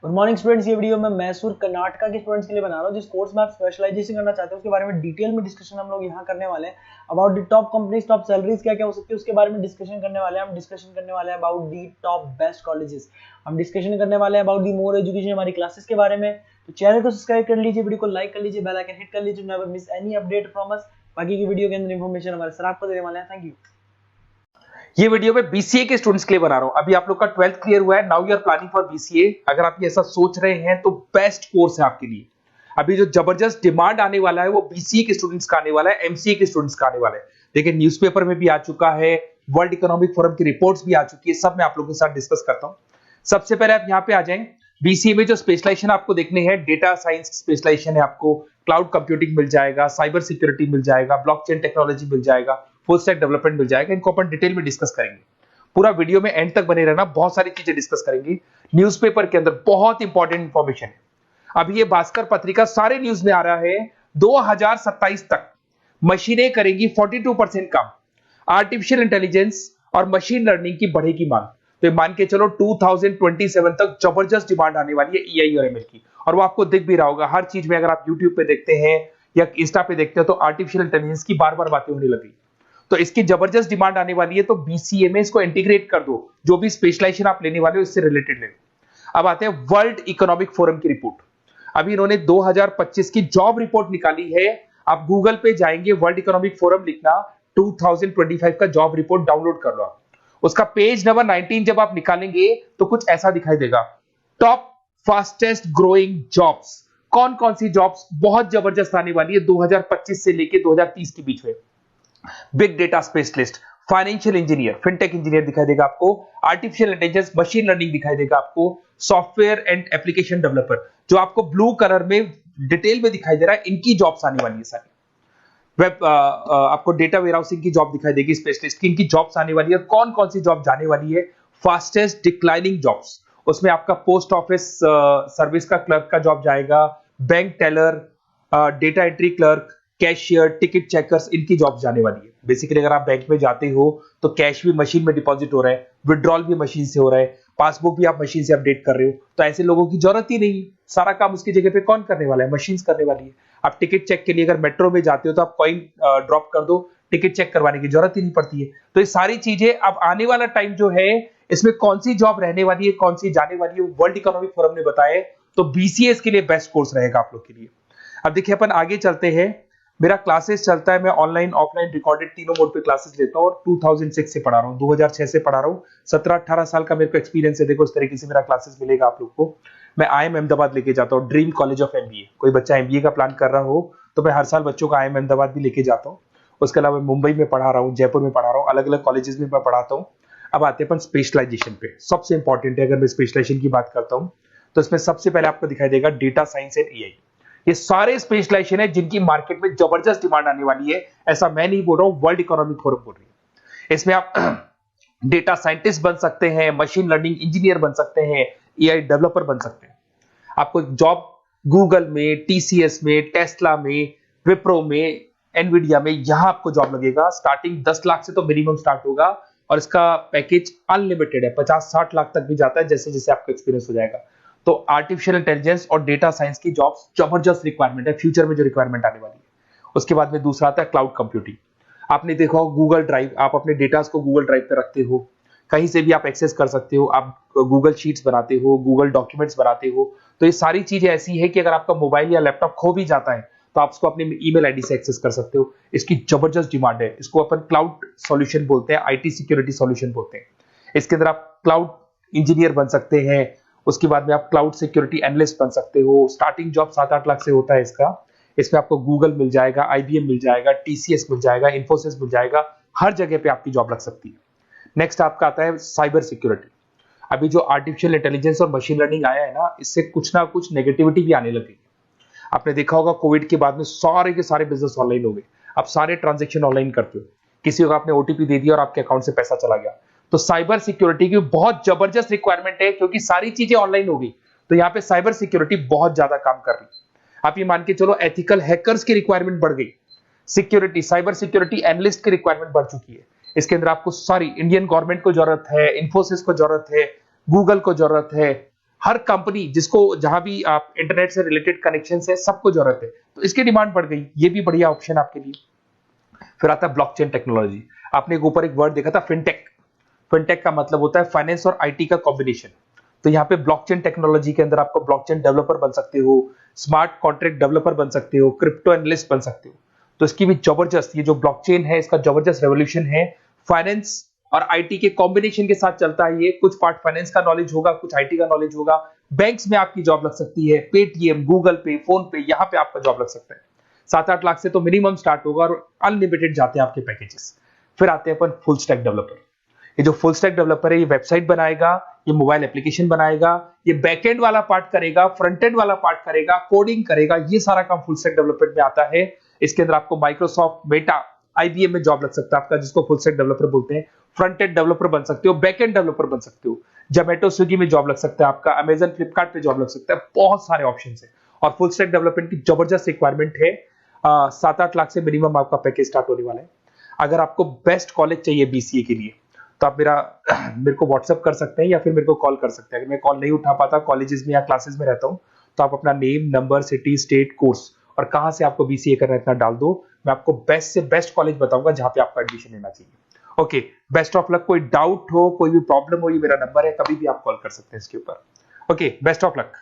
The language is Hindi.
Good morning students. ये वीडियो मैं मैसूर कर्नाटका के स्टूडेंट्स के लिए बना रहा हूँ जिस कोर्स में आप स्पेशलाइजेशन करना चाहते हैं उसके बारे में डिटेल में डिस्कशन हम लोग यहाँ करने वाले हैं। About the top companies, top salaries क्या क्या हो सकती है उसके बारे में डिस्कशन करने वाले हैं। हम डिस्कशन करने वाले हैं about the top best colleges. हम डिस्कशन करने वाले हैं अबाउट दी मोर एजुकेशन, हमारी क्लासेस के बारे में। तो चैनल को सब्सक्राइब कर लीजिए, वीडियो को लाइक कर लीजिए, बेल आइकन हिट कर लीजिए, never miss any update from us. बाकी की वीडियो के अंदर इन्फॉर्मेशन हमारे सर आपको देने वाले हैं। Thank you. ये वीडियो मैं बीसीए के स्टूडेंट्स के लिए बना रहा हूं। अभी आप लोग का 12th क्लियर हुआ है, now you are planning for BCA. अगर आप ये ऐसा सोच रहे हैं तो बेस्ट कोर्स है आपके लिए। अभी जो जबरदस्त डिमांड आने वाला है वो बीसीए के स्टूडेंट्स का आने वाला है, एमसीए के स्टूडेंट्स का आने वाला है। देखिए न्यूज़पेपर में भी आ चुका है, वर्ल्ड इकोनॉमिक फोरम की रिपोर्ट्स भी आ चुकी है, सब मैं आप लोगों के साथ डिस्कस करता हूं। सबसे पहले आप यहाँ पे आ जाएं। बीसीए में जो स्पेशलाइजेशन आपको देखने हैं, डेटा साइंस स्पेशलाइजेशन है, आपको क्लाउड कंप्यूटिंग मिल जाएगा, साइबर सिक्योरिटी मिल जाएगा, ब्लॉकचेन टेक्नोलॉजी मिल जाएगा, फुल स्टैक डेवलपमेंट मिल जाएगा। इनको अपन डिटेल में डिस्कस करेंगे। पूरा वीडियो में एंड तक बने रहना, बहुत सारी चीजें डिस्कस करेंगे। न्यूज़पेपर के अंदर बहुत इंपॉर्टेंट इंफॉर्मेशन है। अभी ये भास्कर पत्रिका सारे न्यूज में आ रहा है, 2027 तक मशीनें करेंगी 42% काम। आर्टिफिशियल इंटेलिजेंस और मशीन लर्निंग की बढ़ेगी मांग। तो मान के चलो 2027 तक जबरदस्त डिमांड आने वाली है एआई और एमएल की। और वो आपको दिख भी रहा होगा हर चीज में। अगर आप यूट्यूब पे देखते हैं या इंस्टा पे देखते हैं तो आर्टिफिशियल इंटेलिजेंस की बार बार बातें होने लगी। तो इसकी जबरदस्त डिमांड आने वाली है। तो बीसीए में इसको इंटीग्रेट कर दो, जो भी स्पेशलाइजेशन आप लेने वाले हो इससे रिलेटेड ले लो। अब आते हैं वर्ल्ड इकोनॉमिक फोरम की रिपोर्ट। अभी इन्होंने 2025 की जॉब रिपोर्ट निकाली है। आप गूगल पे जाएंगे, वर्ल्ड इकोनॉमिक फोरम लिखना, 2025 का जॉब रिपोर्ट डाउनलोड कर लो। उसका पेज नंबर 19 जब आप निकालेंगे तो कुछ ऐसा दिखाई देगा, टॉप फास्टेस्ट ग्रोइंग जॉब्स। कौन कौन सी जॉब्स बहुत जबरदस्त आने वाली है 2025 से लेके 2030 के बीच में। Big data specialist, financial engineer, fintech engineer दिखाई देगा आपको, आर्टिफिशियल इंटेलिजेंस मशीन लर्निंग दिखाई देगा आपको, सॉफ्टवेयर एंड एप्लीकेशन डेवलपर, जो आपको ब्लू कलर में डिटेल में दिखाई दे रहा है, इनकी जॉब्स आने वाली है सारी। वेब आपको डेटा वेयरहाउसिंग की जॉब दिखाई देगी, स्पेशलिस्ट की, इनकी जॉब्स आने वाली है। कौन कौन सी जॉब जाने वाली है, फास्टेस्ट डिक्लाइनिंग जॉब्स, उसमें आपका पोस्ट ऑफिस सर्विस का क्लर्क का जॉब जाएगा, bank teller, data entry clerk, cashier, ticket checkers, इनकी जॉब जाने वाली है। बेसिकली अगर आप बैंक में जाते हो तो कैश भी मशीन में डिपॉजिट हो रहा है, विड्रॉल भी मशीन से हो रहा है, पासबुक भी आप मशीन से अपडेट कर रहे हो, तो ऐसे लोगों की जरूरत ही नहीं। सारा काम उसकी जगह पे कौन करने वाला है, मशीन करने वाली है। आप टिकट चेक के लिए अगर मेट्रो में जाते हो तो आप कॉइन ड्रॉप कर दो, टिकट चेक करवाने की जरूरत ही नहीं पड़ती है। तो ये सारी चीजें अब आने वाला टाइम जो है, इसमें कौन सी जॉब रहने वाली है, कौन सी जाने वाली है, वर्ल्ड इकोनॉमिक फोरम ने बताया। तो बीसीए के लिए बेस्ट कोर्स रहेगा आप लोग के लिए। अब देखिए अपन आगे चलते हैं। मेरा क्लासेस चलता है, मैं ऑनलाइन ऑफलाइन रिकॉर्डेड तीनों मोड पे क्लासेस लेता हूँ और 2006 से पढ़ा रहा हूँ, 2006 से पढ़ा रहा हूँ। 17-18 साल का मेरे को एक्सपीरियंस है। देखो इस तरीके से मेरा क्लासेस मिलेगा आप लोग को। मैं आईएम अहमदाबाद लेके जाता हूँ, ड्रीम कॉलेज ऑफ एमबीए। कोई बच्चा एमबीए का प्लान कर रहा हो तो मैं हर साल बच्चों का आईएम अहमदाबाद भी लेके जाता हूँ। उसके अलावा मुंबई में पढ़ा रहा हूँ, जयपुर में पढ़ा रहा हूँ, अलग अलग कॉलेजेस में मैं पढ़ाता हूँ। अब आते हैं अपन स्पेशलाइजेशन पे। सबसे इंपॉर्टेंट है, अगर मैं स्पेशलाइजेशन की बात करता हूँ तो इसमें सबसे पहले आपको दिखाई देगा डेटा साइंस एंड एआई। ये सारे स्पेशलाइजेशन है जिनकी मार्केट में जबरदस्त डिमांड आने वाली है। ऐसा मैं नहीं बोल रहा हूं, वर्ल्ड इकोनॉमिक फोरम बोल रही है। इसमें आप डेटा साइंटिस्ट बन सकते हैं, मशीन लर्निंग इंजीनियर बन सकते हैं, एआई डेवलपर बन सकते हैं। आपको जॉब गूगल में, टीसीएस में, टेस्ला में, विप्रो में, एनवीडिया में, यहां आपको जॉब लगेगा। स्टार्टिंग 10 लाख से तो मिनिमम स्टार्ट होगा और इसका पैकेज अनलिमिटेड है, 50-60 लाख तक भी जाता है जैसे जैसे आपका एक्सपीरियंस हो जाएगा। तो आर्टिफिशियल इंटेलिजेंस और डेटा साइंस की जॉब्स जबरदस्त रिक्वायरमेंट है, फ्यूचर में जो रिक्वायरमेंट आने वाली है। उसके बाद में दूसरा आता है क्लाउड कंप्यूटिंग। आपने देखा हो गूगल ड्राइव, आप अपने डेटास को गूगल ड्राइव पे रखते हो, कहीं से भी आप एक्सेस कर सकते हो। आप गूगल शीट्स बनाते हो, गूगल डॉक्यूमेंट्स बनाते हो। तो ये सारी चीजें ऐसी है कि अगर आपका मोबाइल या लैपटॉप खो भी जाता है तो आप उसको अपने ईमेल आईडी से एक्सेस कर सकते हो। इसकी जबरदस्त डिमांड है। इसको अपन क्लाउड सॉल्यूशन बोलते हैं, आईटी सिक्योरिटी सॉल्यूशन बोलते हैं। इसके अंदर आप क्लाउड इंजीनियर बन सकते हैं। उसके बाद में आप क्लाउड सिक्योरिटी एनालिस्ट बन सकते हो। स्टार्टिंग जॉब 7-8 लाख से होता है इसका। इसमें आपको गूगल मिल जाएगा, आईबीएम मिल जाएगा, टीसीएस मिल जाएगा, इन्फोसिस मिल जाएगा, हर जगह पे आपकी जॉब लग सकती है। नेक्स्ट आपका आता है साइबर सिक्योरिटी। अभी जो आर्टिफिशियल इंटेलिजेंस और मशीन लर्निंग आया है ना, इससे कुछ ना कुछ नेगेटिविटी भी आने लगी। आपने देखा होगा कोविड के बाद में सारे के सारे बिजनेस ऑनलाइन हो गए। आप सारे ट्रांजेक्शन ऑनलाइन करते हो, किसी को आपने ओटीपी दे दिया और आपके अकाउंट से पैसा चला गया। तो साइबर सिक्योरिटी की बहुत जबरदस्त रिक्वायरमेंट है, क्योंकि सारी चीजें ऑनलाइन हो गई। तो यहाँ पे साइबर सिक्योरिटी बहुत ज्यादा काम कर रही है। आप ये मान के चलो एथिकल हैकर्स की रिक्वायरमेंट बढ़ गई। सिक्योरिटी, साइबर सिक्योरिटी एनालिस्ट की रिक्वायरमेंट बढ़ चुकी है। इसके अंदर आपको सारी इंडियन गवर्नमेंट को जरूरत है, इन्फोसिस को जरूरत है, गूगल को जरूरत है, हर कंपनी जिसको जहां भी आप इंटरनेट से रिलेटेड कनेक्शन है सबको जरूरत है, तो इसकी डिमांड बढ़ गई, ये भी बढ़िया ऑप्शन आपके लिए। फिर आता है ब्लॉकचेन टेक्नोलॉजी। आपने ऊपर एक वर्ड देखा था फिनटेक। फिनटेक का मतलब होता है फाइनेंस और आईटी का कॉम्बिनेशन। तो यहाँ पे ब्लॉकचेन टेक्नोलॉजी के अंदर आपको ब्लॉकचेन डेवलपर बन सकते हो, स्मार्ट कॉन्ट्रैक्ट डेवलपर बन सकते हो, क्रिप्टो एनालिस्ट बन सकते हो। तो इसकी भी जबरदस्त, ये जो ब्लॉकचेन है इसका जबरदस्त रेवोल्यूशन है। फाइनेंस और आईटी के कॉम्बिनेशन के साथ चलता है ये। कुछ पार्ट फाइनेंस का नॉलेज होगा, कुछ आईटी का नॉलेज होगा। बैंक्स में आपकी जॉब लग सकती है, पेटीएम, गूगल पे, फोन पे, यहाँ पे आपका जॉब लग सकता है। 7-8 लाख से तो मिनिमम स्टार्ट होगा और अनलिमिटेड जाते हैं आपके पैकेजेस। फिर आते हैं अपन फुल स्टैक डेवलपर। ये जो फुल स्टैक डेवलपर है ये वेबसाइट बनाएगा, ये मोबाइल एप्लीकेशन बनाएगा, ये बैकएंड वाला पार्ट करेगा, फ्रंट एंड वाला पार्ट करेगा, कोडिंग करेगा, ये सारा काम फुल स्टैक डेवलपमेंट में आता है। इसके अंदर आपको माइक्रोसॉफ्ट, मेटा, आईबीएम में जॉब लग सकता है आपका, जिसको फुल स्टैक डेवलपर बोलते हैं। फ्रंट एंड डेवलपर बन सकते हो, बैक एंड डेवलपर बन सकते हो, जोमेटो, स्विगी में जॉब लग सकता है आपका, अमेजन, फ्लिपकार्ट पे जॉब लग सकता है। बहुत सारे ऑप्शन है और फुल स्टैक डेवलपमेंट की जबरदस्त रिक्वायरमेंट है। 7-8 लाख से मिनिमम आपका पैकेज स्टार्ट होने वाला है। अगर आपको बेस्ट कॉलेज चाहिए बीसीए के लिए तो आप मेरे को व्हाट्सएप कर सकते हैं या फिर मेरे को कॉल कर सकते हैं। अगर मैं कॉल नहीं उठा पाता, कॉलेजेस में या क्लासेस में रहता हूं, तो आप अपना name, number, city, state, course और कहां से आपको बीसीए करना है इतना डाल दो। मैं आपको बेस्ट से बेस्ट कॉलेज बताऊंगा जहां पे आपको एडमिशन लेना चाहिए। Okay, best of luck. कोई डाउट हो, कोई भी प्रॉब्लम हो, ये मेरा नंबर है, कभी भी आप कॉल कर सकते हैं इसके ऊपर। Okay, best of luck.